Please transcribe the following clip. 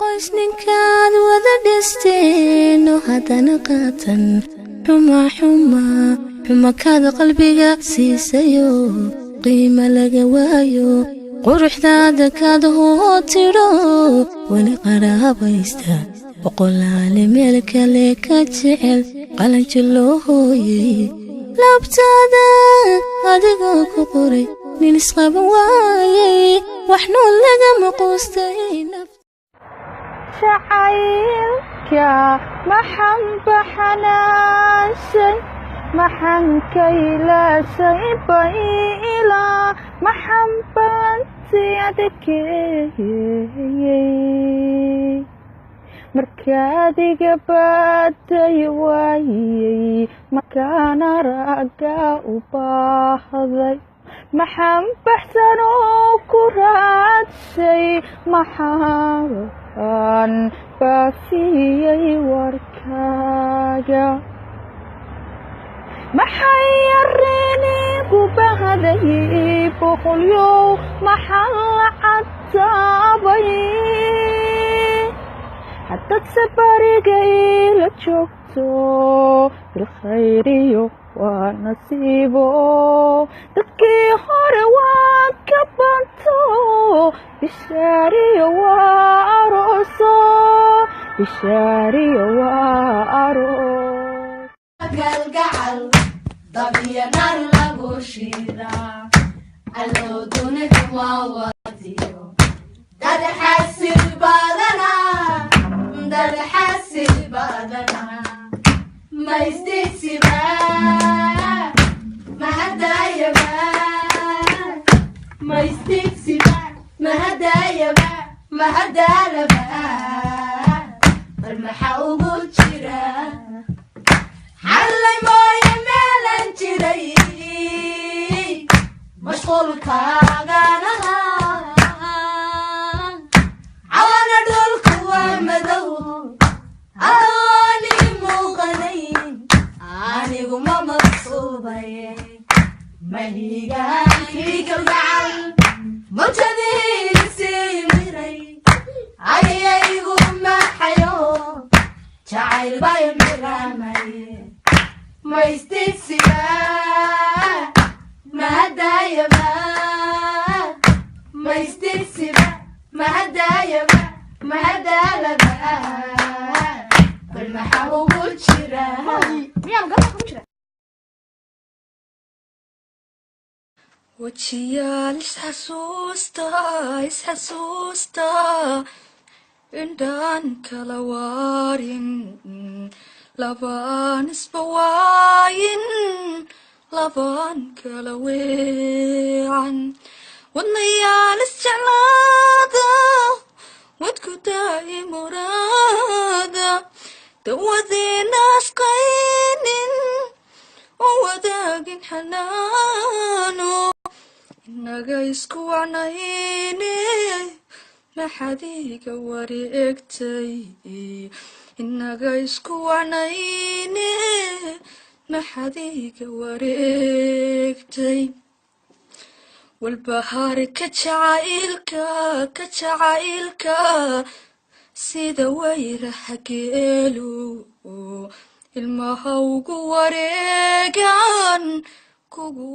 qoysninkaad wada dhisteen oo haddana qaatan xuma kaada qalbiga siisayo qiima laga waayo quruxdaada kaad hoo tiro weli qaraabaysta boqolaale meel kale ka jecel qalanjo loo hooyey laabtaada adigoo ku qoray nin isqaban waayey wax nool lagama quustay jacaylka maxan baxanaashay maxan kaylaashay bayla maxan banti adkeeyey markaad iga baday waayey markaana ragga u baahday maxan baxsan oo ku raadshay maxaan baafiyey warkaaga maxay yarinigu bahday boqolyow maxaan la cadaabay haddaad sabarigay la joogto bilkhayriyo waa nasiibo dadkii hore waa ka banto bishaariyo waa arooso bishaariyo waa aroos galgacal dabiyanar lagu shiidaa aloo dunida waa wadiyo dad xasil badana ma isdaysiba ma hadayaba ma isdaysiba ma hadayaba ma hadalaba bal maxaa ugu jira xallay mooye meelan jiray mashquulkaaganaha cawana dhulku waa madow adooni muuqanayn anigu ma maqsuubay mahiigaankii kalgacal mujadiina sii miray ayaygu maxayo jacayl bay miramay ma isdaysiba ma hadayaba ma isdaysiba ma hadayaba ma hadalaba bal maxaa ugu jira wajiyaal isxasuusta indhaan kala waarin labaan isbawaayin labaan kala weecan wadnayaal isjeclaada wadku daa'i muraada dawadeena asqaynin oo wadaagin xanaano inaga isku wacnayne maxaad iga wareegtay inaga isku wacnayne maxaad iga wareegtay walbahaari ka jacaylka sida wayraha geelu ilmaha ugu wareegan kugu